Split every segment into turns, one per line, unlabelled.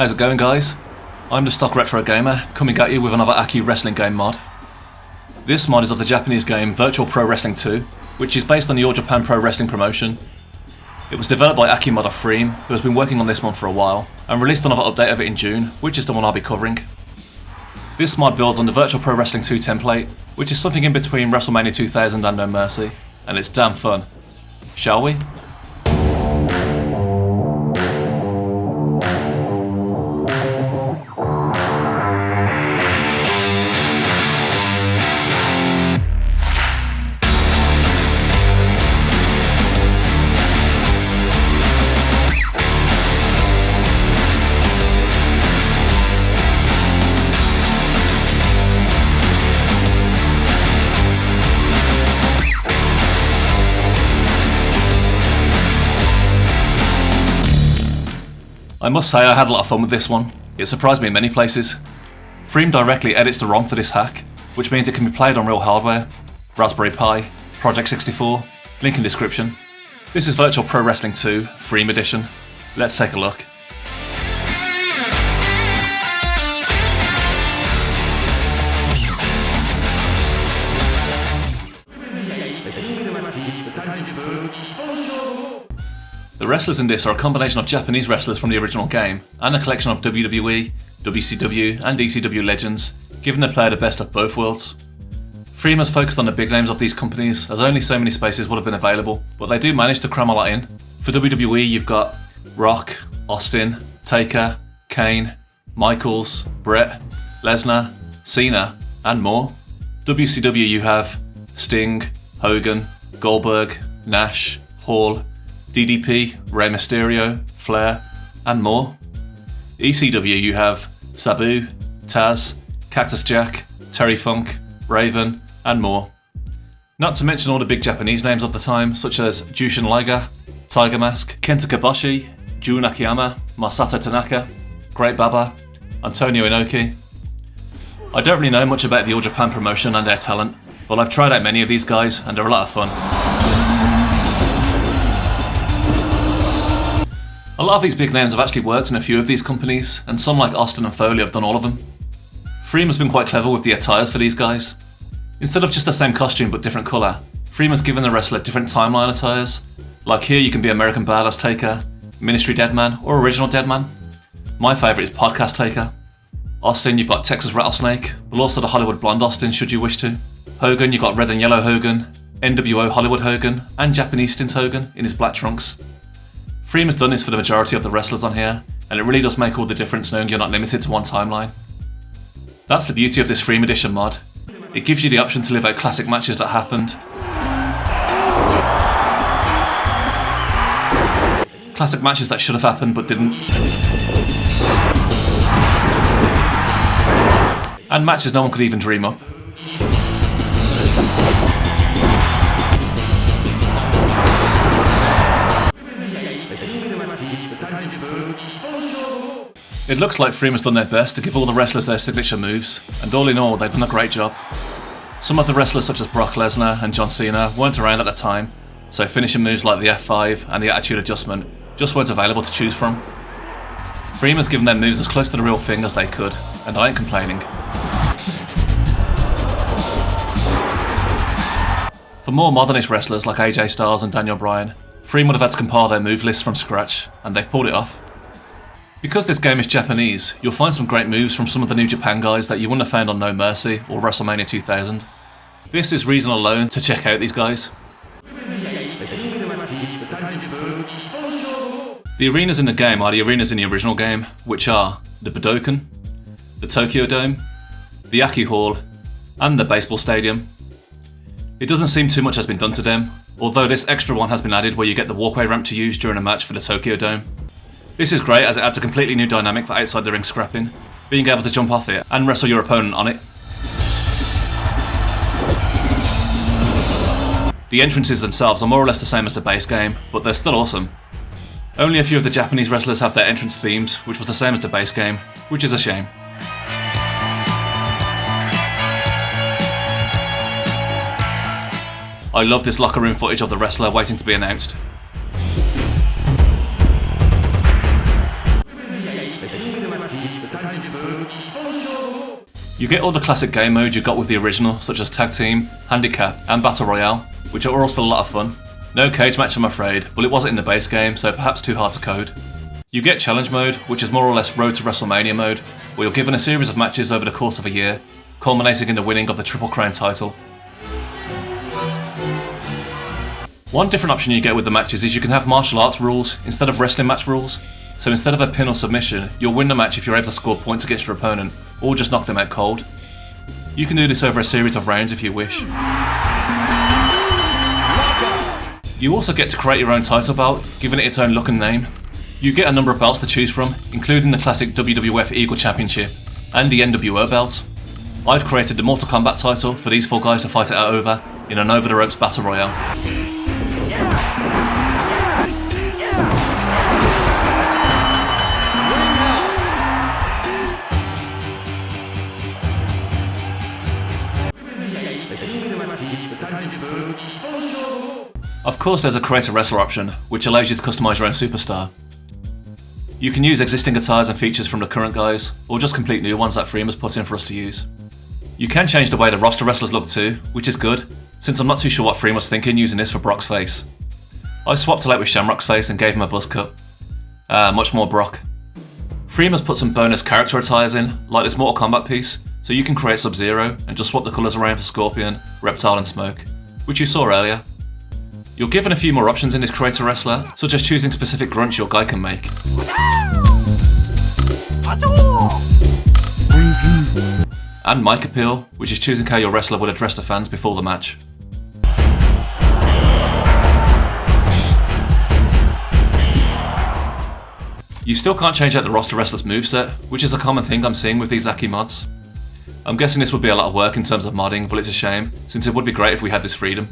How's it going, guys? I'm the Stock Retro Gamer, coming at you with another Aki wrestling game mod. This mod is of the Japanese game Virtual Pro Wrestling 2, which is based on the All Japan Pro Wrestling promotion. It was developed by Aki modder FREEM, who has been working on this one for a while, and released another update of it in June, which is the one I'll be covering. This mod builds on the Virtual Pro Wrestling 2 template, which is something in between WrestleMania 2000 and No Mercy, and it's damn fun. Shall we? I must say I had a lot of fun with this one. It surprised me in many places. FREEM directly edits the ROM for this hack, which means it can be played on real hardware. Raspberry Pi, Project 64, link in description. This is Virtual Pro Wrestling 2, FREEM edition. Let's take a look. The wrestlers in this are a combination of Japanese wrestlers from the original game and a collection of WWE, WCW and ECW legends, giving the player the best of both worlds. FREEM has focused on the big names of these companies as only so many spaces would have been available, but they do manage to cram a lot in. For WWE you've got Rock, Austin, Taker, Kane, Michaels, Brett, Lesnar, Cena and more. WCW you have Sting, Hogan, Goldberg, Nash, Hall, DDP, Rey Mysterio, Flair, and more. ECW you have Sabu, Taz, Cactus Jack, Terry Funk, Raven, and more. Not to mention all the big Japanese names of the time, such as Jushin Liger, Tiger Mask, Kenta Kobashi, Jun Akiyama, Masato Tanaka, Great Baba, Antonio Inoki. I don't really know much about the All Japan promotion and their talent, but I've tried out many of these guys and they're a lot of fun. A lot of these big names have actually worked in a few of these companies, and some like Austin and Foley have done all of them. FREEM has been quite clever with the attires for these guys. Instead of just the same costume but different colour, FREEM has given the wrestler different timeline attires. Like here you can be American Badass Taker, Ministry Deadman or Original Deadman. My favourite is Podcast Taker. Austin you've got Texas Rattlesnake, but also the Hollywood Blonde Austin should you wish to. Hogan you've got Red and Yellow Hogan, NWO Hollywood Hogan and Japanese Stint Hogan in his black trunks. FREEM has done this for the majority of the wrestlers on here, and it really does make all the difference knowing you're not limited to one timeline. That's the beauty of this FREEM edition mod. It gives you the option to live out classic matches that happened, classic matches that should have happened but didn't, and matches no one could even dream up. It looks like FREEM has done their best to give all the wrestlers their signature moves, and all in all they've done a great job. Some of the wrestlers such as Brock Lesnar and John Cena weren't around at the time, so finishing moves like the F5 and the Attitude Adjustment just weren't available to choose from. FREEM has given their moves as close to the real thing as they could, and I ain't complaining. For more modernist wrestlers like AJ Styles and Daniel Bryan, FREEM would have had to compile their move list from scratch, and they've pulled it off. Because this game is Japanese, you'll find some great moves from some of the New Japan guys that you wouldn't have found on No Mercy or WrestleMania 2000. This is reason alone to check out these guys. The arenas in the game are the arenas in the original game, which are the Budokan, the Tokyo Dome, the Aki Hall, and the baseball stadium. It doesn't seem too much has been done to them, although this extra one has been added where you get the walkway ramp to use during a match for the Tokyo Dome. This is great as it adds a completely new dynamic for outside the ring scrapping, being able to jump off it and wrestle your opponent on it. The entrances themselves are more or less the same as the base game, but they're still awesome. Only a few of the Japanese wrestlers have their entrance themes, which was the same as the base game, which is a shame. I love this locker room footage of the wrestler waiting to be announced. You get all the classic game modes you got with the original, such as Tag Team, Handicap and Battle Royale, which are all still a lot of fun. No cage match I'm afraid, but it wasn't in the base game, so perhaps too hard to code. You get Challenge Mode, which is more or less Road to WrestleMania mode, where you're given a series of matches over the course of a year, culminating in the winning of the Triple Crown title. One different option you get with the matches is you can have martial arts rules instead of wrestling match rules. So instead of a pin or submission, you'll win the match if you're able to score points against your opponent, or just knock them out cold. You can do this over a series of rounds if you wish. You also get to create your own title belt, giving it its own look and name. You get a number of belts to choose from, including the classic WWF Eagle Championship and the NWO belt. I've created the Mortal Kombat title for these 4 guys to fight it out over in an over-the-ropes battle royale. Of course there's a create a wrestler option, which allows you to customise your own superstar. You can use existing guitars and features from the current guys, or just complete new ones that FREEM has put in for us to use. You can change the way the roster wrestlers look too, which is good, since I'm not too sure what FREEM was thinking using this for Brock's face. I swapped it out with Shamrock's face and gave him a buzz cut. Much more Brock. FREEM has put some bonus character attires in, like this Mortal Kombat piece, so you can create Sub-Zero and just swap the colours around for Scorpion, Reptile and Smoke, which you saw earlier. You're given a few more options in this create a wrestler, such as choosing specific grunts your guy can make. And mic appeal, which is choosing how your wrestler would address the fans before the match. You still can't change out the roster wrestler's moveset, which is a common thing I'm seeing with these Aki mods. I'm guessing this would be a lot of work in terms of modding, but it's a shame, since it would be great if we had this freedom.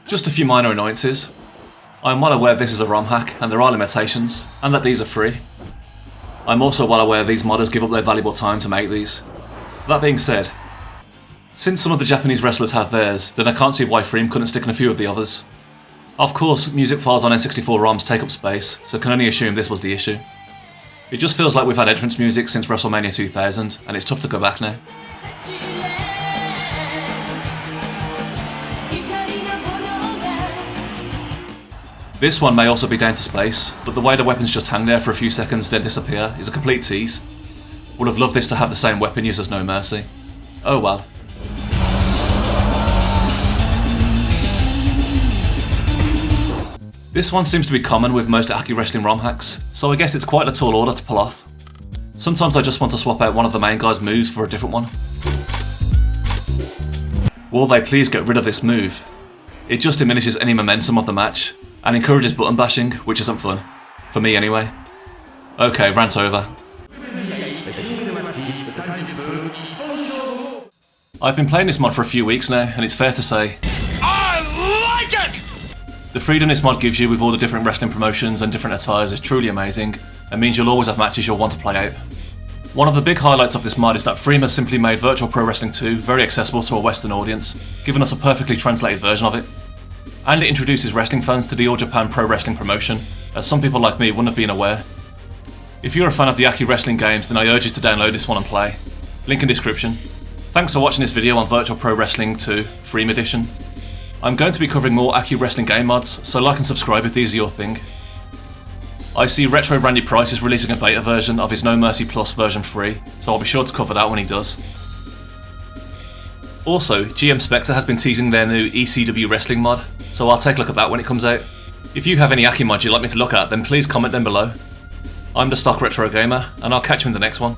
Just a few minor annoyances. I'm well aware this is a ROM hack and there are limitations, and that these are free. I'm also well aware these modders give up their valuable time to make these. That being said, since some of the Japanese wrestlers have theirs, then I can't see why FREEM couldn't stick in a few of the others. Of course, music files on N64 ROMs take up space, so can only assume this was the issue. It just feels like we've had entrance music since WrestleMania 2000, and it's tough to go back now. This one may also be down to space, but the way the weapons just hang there for a few seconds then disappear is a complete tease. Would have loved this to have the same weapon use as No Mercy. Oh well. This one seems to be common with most Aki Wrestling ROM hacks, so I guess it's quite a tall order to pull off. Sometimes I just want to swap out one of the main guy's moves for a different one. Will they please get rid of this move? It just diminishes any momentum of the match, and encourages button bashing, which isn't fun. For me anyway. Okay, rant over. I've been playing this mod for a few weeks now, and it's fair to say, I like it! The freedom this mod gives you with all the different wrestling promotions and different attires is truly amazing, and means you'll always have matches you'll want to play out. One of the big highlights of this mod is that FREEM has simply made Virtual Pro Wrestling 2 very accessible to a Western audience, giving us a perfectly translated version of it. And it introduces wrestling fans to the All Japan Pro Wrestling promotion, as some people like me wouldn't have been aware. If you're a fan of the Aki Wrestling games, then I urge you to download this one and play. Link in description. Thanks for watching this video on Virtual Pro Wrestling 2 FREEM Edition. I'm going to be covering more Aki Wrestling game mods, so like and subscribe if these are your thing. I see Retro Randy Price is releasing a beta version of his No Mercy Plus version 3, so I'll be sure to cover that when he does. Also, GM Spectre has been teasing their new ECW Wrestling mod, so I'll take a look at that when it comes out. If you have any Aki mods you'd like me to look at, then please comment down below. I'm the Stock Retro Gamer, and I'll catch you in the next one.